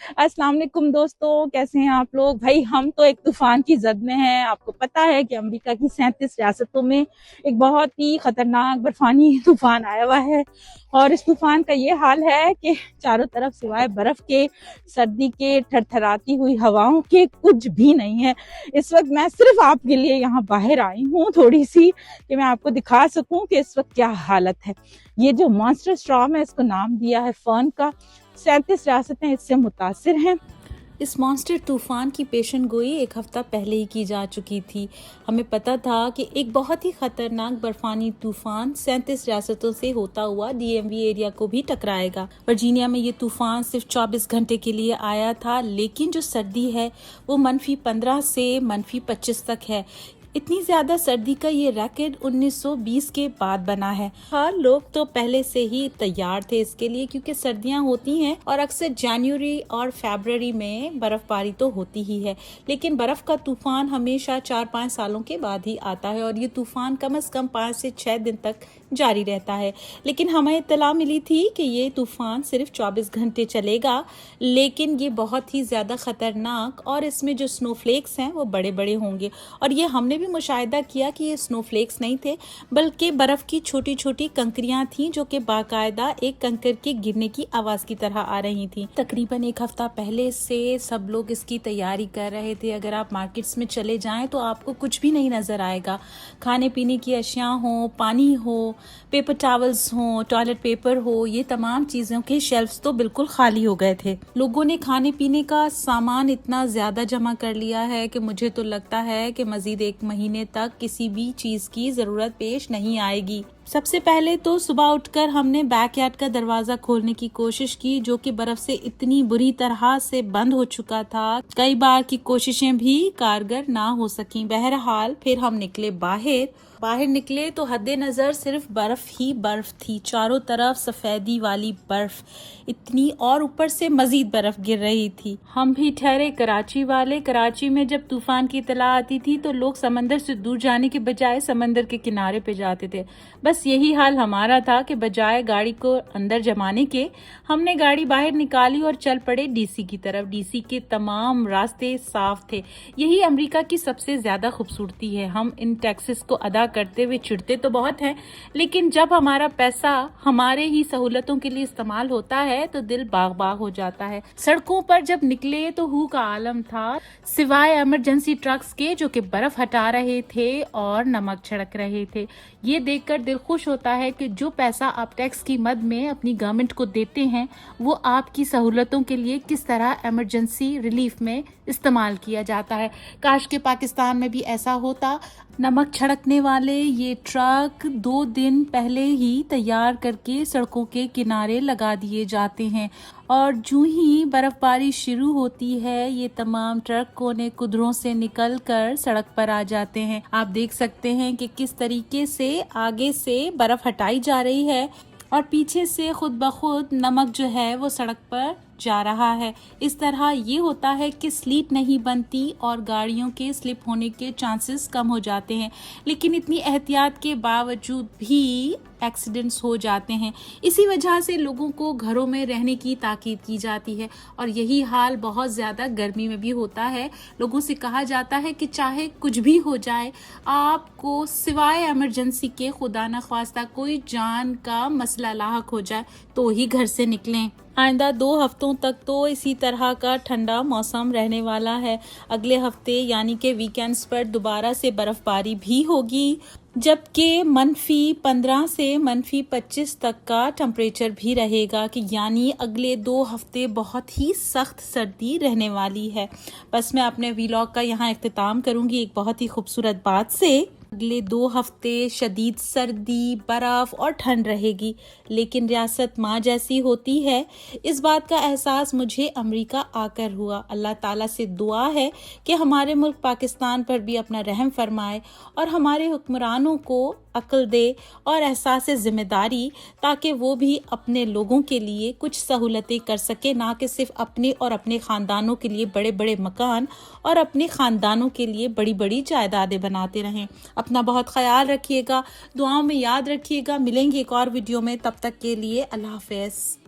अस्सलाम वालेकुम दोस्तों, कैसे हैं आप लोग। भाई हम तो एक तूफान की जद में हैं। आपको पता है कि अमेरिका की 37 रियासतों में एक बहुत ही खतरनाक बर्फानी तूफान आया हुआ है और इस तूफान का ये हाल है कि चारों तरफ सिवाय बर्फ के, सर्दी के, थरथराती हुई हवाओं के कुछ भी नहीं है। इस वक्त मैं सिर्फ आपके लिए यहाँ बाहर आई हूँ थोड़ी सी, कि मैं आपको दिखा सकूं कि इस वक्त क्या हालत है। ये जो मॉन्स्टर स्टॉर्म है, इसको नाम दिया है फर्न का। 37 रियासतें इससे मुतासिर हैं। इस मॉन्स्टर तूफान की पेशन गोई एक हफ्ता पहले ही की जा चुकी थी। हमें पता था कि एक बहुत ही खतरनाक बर्फानी तूफान 37 रियासतों से होता हुआ डीएमवी एरिया को भी टकराएगा। वर्जीनिया में ये तूफान सिर्फ 24 घंटे के लिए आया था, लेकिन जो सर्दी है वो -15 से -25 तक है। इतनी ज्यादा सर्दी का ये रैकेट 1920 के बाद बना है। हर लोग तो पहले से ही तैयार थे इसके लिए, क्योंकि सर्दियां होती हैं और अक्सर जनवरी और फरवरी में बर्फबारी तो होती ही है। लेकिन बर्फ का तूफान हमेशा 4-5 सालों के बाद ही आता है और ये तूफान कम से कम 5 से 6 दिन तक जारी रहता है। लेकिन हमें इत्तला मिली थी कि ये तूफान सिर्फ 24 घंटे चलेगा, लेकिन ये बहुत ही ज्यादा खतरनाक और इसमें जो स्नोफ्लेक्स हैं वो बड़े बड़े होंगे। और ये हमने भी मुशाहिदा किया कि ये स्नोफ्लेक्स नहीं थे, बल्कि बर्फ की छोटी छोटी कंकरियां थीं, जो कि बाकायदा एक कंकर के गिरने की आवाज की तरह आ रही थी। तकरीबन एक हफ्ता पहले से सब लोग इसकी तैयारी कर रहे थे। अगर आप मार्केट्स में चले जाएं तो आपको कुछ भी नहीं नजर आएगा। खाने पीने की अशिया हो, पानी हो, पेपर टॉवल्स हो, टॉयलेट पेपर हो, ये तमाम चीजों के शेल्फ्स तो बिल्कुल खाली हो गए थे। लोगों ने खाने पीने का सामान इतना ज्यादा जमा कर लिया है कि मुझे तो लगता है कि मजीद 1 महीने तक किसी भी चीज की जरूरत पेश नहीं आएगी। सबसे पहले तो सुबह उठकर हमने बैकयार्ड का दरवाजा खोलने की कोशिश की, जो कि बर्फ से इतनी बुरी तरह से बंद हो चुका था। कई बार की कोशिशें भी कारगर ना हो सकी। बहरहाल फिर हम निकले बाहर निकले तो हद्दे नजर सिर्फ बर्फ ही बर्फ थी। चारों तरफ सफेदी वाली बर्फ इतनी, और ऊपर से मजीद बर्फ गिर रही थी। हम भी ठहरे कराची वाले। कराची में जब तूफान की इतला आती थी तो लोग समंदर से दूर जाने के बजाय समंदर के किनारे पे जाते थे। बस यही हाल हमारा था कि बजाय गाड़ी को अंदर जमाने के, हमने गाड़ी बाहर निकाली और चल पड़े डीसी की तरफ। डीसी के तमाम रास्ते साफ थे। यही अमेरिका की सबसे ज्यादा खूबसूरती है। हम इन टैक्सेस को अदा करते हुए चिढ़ते तो बहुत हैं, लेकिन जब हमारा पैसा हमारे ही सहूलतों के लिए इस्तेमाल होता है तो दिल बाग बाग हो जाता है। सड़कों पर जब निकले तो हू का आलम था, सिवाय इमरजेंसी ट्रक्स के जो कि बर्फ हटा रहे थे और नमक छिड़क रहे थे। ये देखकर दिल खुश होता है कि जो पैसा आप टैक्स की मद में अपनी गवर्नमेंट को देते हैं वो आपकी सहूलतों के लिए किस तरह इमरजेंसी रिलीफ में इस्तेमाल किया जाता है। काश के पाकिस्तान में भी ऐसा होता। नमक छिड़कने वाले ये ट्रक 2 दिन पहले ही तैयार करके सड़कों के किनारे लगा दिए जाते हैं और जो ही बर्फबारी शुरू होती है ये तमाम ट्रक कोने कुदरों से निकलकर सड़क पर आ जाते हैं। आप देख सकते हैं कि किस तरीके से आगे से बर्फ हटाई जा रही है और पीछे से खुद ब खुद नमक जो है वो सड़क पर जा रहा है। इस तरह ये होता है कि स्लीट नहीं बनती और गाड़ियों के स्लिप होने के चांसेस कम हो जाते हैं। लेकिन इतनी एहतियात के बावजूद भी एक्सीडेंट्स हो जाते हैं। इसी वजह से लोगों को घरों में रहने की ताकीद की जाती है और यही हाल बहुत ज़्यादा गर्मी में भी होता है। लोगों से कहा जाता है कि चाहे कुछ भी हो जाए, आपको सिवाय इमरजेंसी के खुदा न ख्वास्ता कोई जान का मसला लाहक हो जाए तो ही घर से निकलें। आइंदा 2 हफ्तों तक तो इसी तरह का ठंडा मौसम रहने वाला है। अगले हफ्ते यानी कि वीकेंड्स पर दोबारा से बर्फबारी भी होगी, जबकि -15 से -25 तक का टेम्परेचर भी रहेगा, कि यानी अगले 2 हफ्ते बहुत ही सख्त सर्दी रहने वाली है। बस मैं अपने व्लॉग का यहाँ इख्तिताम करूँगी एक बहुत ही खूबसूरत बात से। अगले 2 हफ्ते शदीद सर्दी, बर्फ और ठंड रहेगी, लेकिन रियासत माँ जैसी होती है। इस बात का एहसास मुझे अमेरिका आकर हुआ। अल्लाह ताला से दुआ है कि हमारे मुल्क पाकिस्तान पर भी अपना रहम फरमाए और हमारे हुक्मरानों को अक्ल दे और एहसास जिम्मेदारी, ताकि वो भी अपने लोगों के लिए कुछ सहूलतें कर सके, ना कि सिर्फ अपने और अपने ख़ानदानों के लिए बड़े बड़े मकान और अपने ख़ानदानों के लिए बड़ी बड़ी जायदादें बनाते रहें। अपना बहुत ख्याल रखिएगा, दुआओं में याद रखिएगा। मिलेंगे एक और वीडियो में, तब तक के लिए अल्लाह हाफ़िज़।